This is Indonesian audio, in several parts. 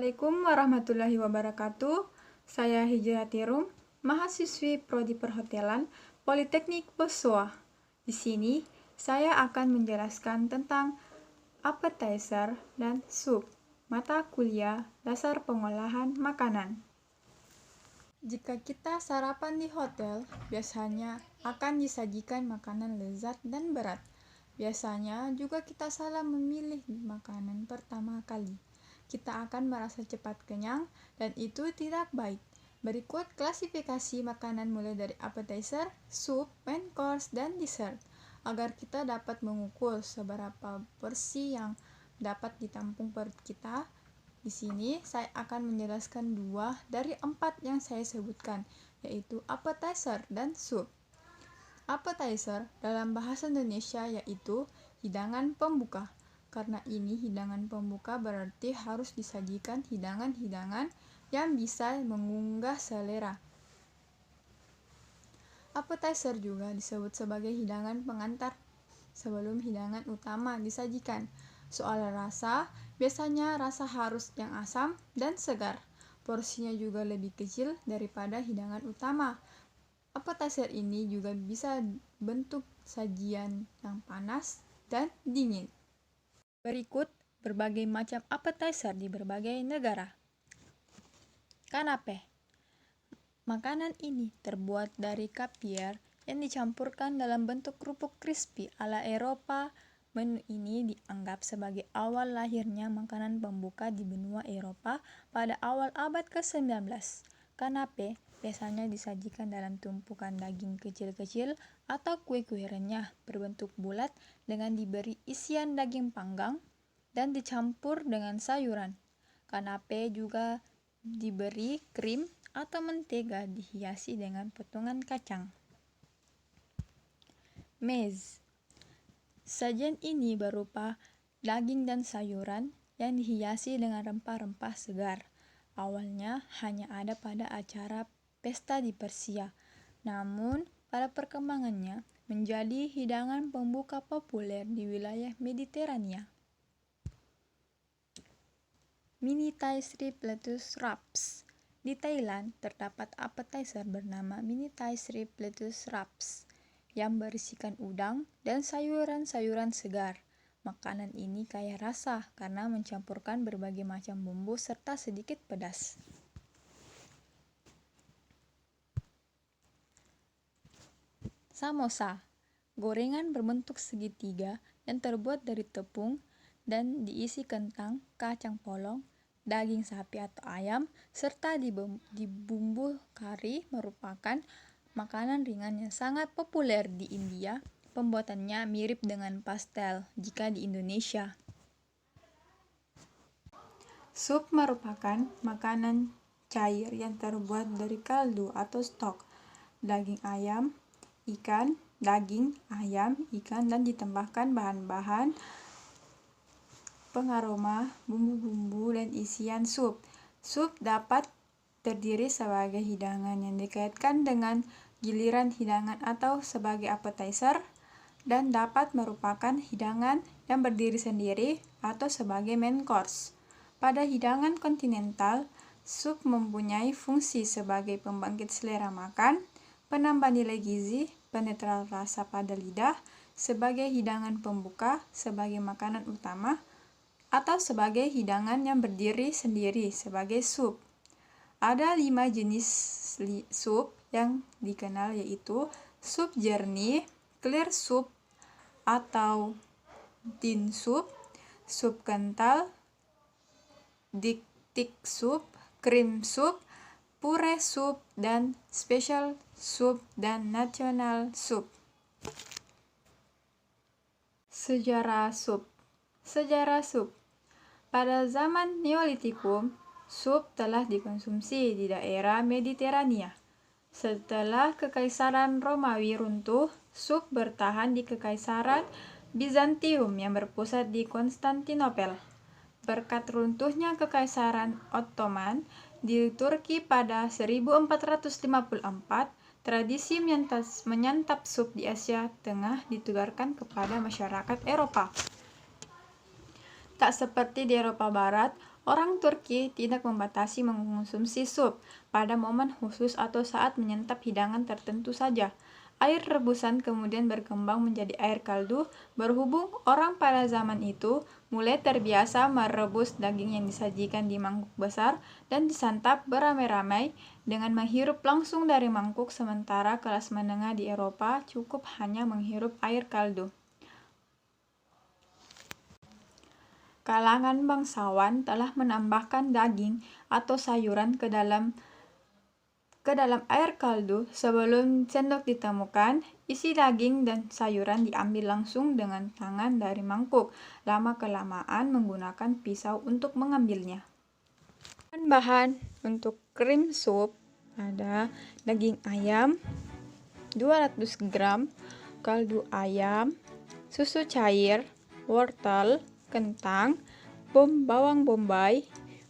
Assalamualaikum warahmatullahi wabarakatuh. Saya Hijrati Rum, mahasiswi Prodi Perhotelan Politeknik Besoa. Di sini saya akan menjelaskan tentang appetizer dan sup, mata kuliah dasar pengolahan makanan. Jika kita sarapan di hotel, biasanya akan disajikan makanan lezat dan berat. Biasanya juga kita salah memilih makanan pertama kali. Kita akan merasa cepat kenyang dan itu tidak baik. Berikut klasifikasi makanan mulai dari appetizer, sup, main course, dan dessert agar kita dapat mengukur seberapa porsi yang dapat ditampung perut kita. Di sini saya akan menjelaskan 2 dari 4 yang saya sebutkan, yaitu appetizer dan sup. Appetizer dalam bahasa Indonesia yaitu hidangan pembuka. Karena ini hidangan pembuka berarti harus disajikan hidangan-hidangan yang bisa mengunggah selera. Appetizer juga disebut sebagai hidangan pengantar sebelum hidangan utama disajikan. Soal rasa, biasanya rasa harus yang asam dan segar. Porsinya juga lebih kecil daripada hidangan utama. Appetizer ini juga bisa bentuk sajian yang panas dan dingin. Berikut berbagai macam appetizer di berbagai negara. Kanape. Makanan ini terbuat dari caviar yang dicampurkan dalam bentuk kerupuk crispy ala Eropa. Menu ini dianggap sebagai awal lahirnya makanan pembuka di benua Eropa pada awal abad ke-19. Kanape biasanya disajikan dalam tumpukan daging kecil-kecil atau kue-kue renyah berbentuk bulat dengan diberi isian daging panggang dan dicampur dengan sayuran. Kanape juga diberi krim atau mentega dihiasi dengan potongan kacang. Meze. Sajian ini berupa daging dan sayuran yang dihiasi dengan rempah-rempah segar. Awalnya hanya ada pada acara pesta di Persia, namun pada perkembangannya menjadi hidangan pembuka populer di wilayah Mediterania. Mini Thai Strip Lettuce Wraps. Di Thailand terdapat appetizer bernama Mini Thai Strip Lettuce Wraps yang berisikan udang dan sayuran-sayuran segar. Makanan ini kaya rasa karena mencampurkan berbagai macam bumbu serta sedikit pedas. Samosa, gorengan berbentuk segitiga yang terbuat dari tepung dan diisi kentang, kacang polong, daging sapi atau ayam, serta dibumbu kari, merupakan makanan ringan yang sangat populer di India. Pembuatannya mirip dengan pastel jika di Indonesia. Sup merupakan makanan cair yang terbuat dari kaldu atau stok daging ayam, ikan, daging, ayam, ikan, dan ditambahkan bahan-bahan pengaroma, bumbu-bumbu, dan isian sup. Sup dapat terdiri sebagai hidangan yang dikaitkan dengan giliran hidangan atau sebagai appetizer, dan dapat merupakan hidangan yang berdiri sendiri atau sebagai main course. Pada hidangan kontinental, sup mempunyai fungsi sebagai pembangkit selera makan, penambah nilai gizi, penetral rasa pada lidah, sebagai hidangan pembuka, sebagai makanan utama, atau sebagai hidangan yang berdiri sendiri sebagai sup. Ada 5 jenis sup yang dikenal, yaitu sup jernih, clear soup atau thin soup, sup kental, thick soup, cream soup, puree soup, dan special soup dan national soup. Sejarah sup. Pada zaman Neolitikum, sup telah dikonsumsi di daerah Mediterania. Setelah Kekaisaran Romawi runtuh, sup bertahan di Kekaisaran Bizantium yang berpusat di Konstantinopel. Berkat runtuhnya Kekaisaran Ottoman di Turki pada 1454, tradisi menyantap sup di Asia Tengah ditularkan kepada masyarakat Eropa. Tak seperti di Eropa Barat, Orang Turki tidak membatasi mengkonsumsi sup pada momen khusus atau saat menyantap hidangan tertentu saja. Air rebusan kemudian berkembang menjadi air kaldu, berhubung orang pada zaman itu mulai terbiasa merebus daging yang disajikan di mangkuk besar dan disantap beramai-ramai dengan menghirup langsung dari mangkuk, sementara kelas menengah di Eropa cukup hanya menghirup air kaldu. Kalangan bangsawan telah menambahkan daging atau sayuran ke dalam air kaldu. Sebelum sendok ditemukan, isi daging dan sayuran diambil langsung dengan tangan dari mangkuk. Lama-kelamaan menggunakan pisau untuk mengambilnya. Bahan untuk krim sup ada daging ayam 200 gram, kaldu ayam, susu cair, wortel, kentang, bawang bombay,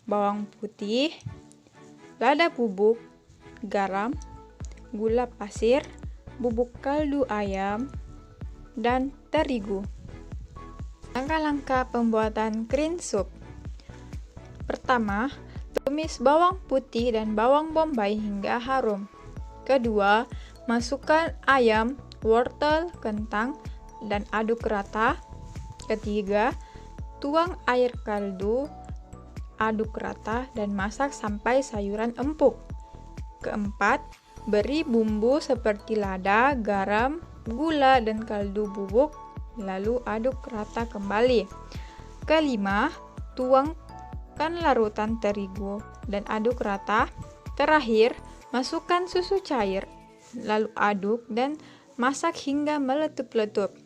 bawang putih, lada bubuk, garam, gula pasir, bubuk kaldu ayam, dan terigu. Langkah-langkah pembuatan green soup. Pertama, tumis bawang putih dan bawang bombay hingga harum. Kedua, masukkan ayam, wortel, kentang, dan aduk rata. Ketiga, tuang air kaldu, aduk rata dan masak sampai sayuran empuk. Keempat, beri bumbu seperti lada, garam, gula, dan kaldu bubuk, lalu aduk rata kembali. Kelima, tuangkan larutan terigu dan aduk rata. Terakhir, masukkan susu cair, lalu aduk dan masak hingga meletup-letup.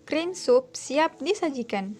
Green soup siap disajikan.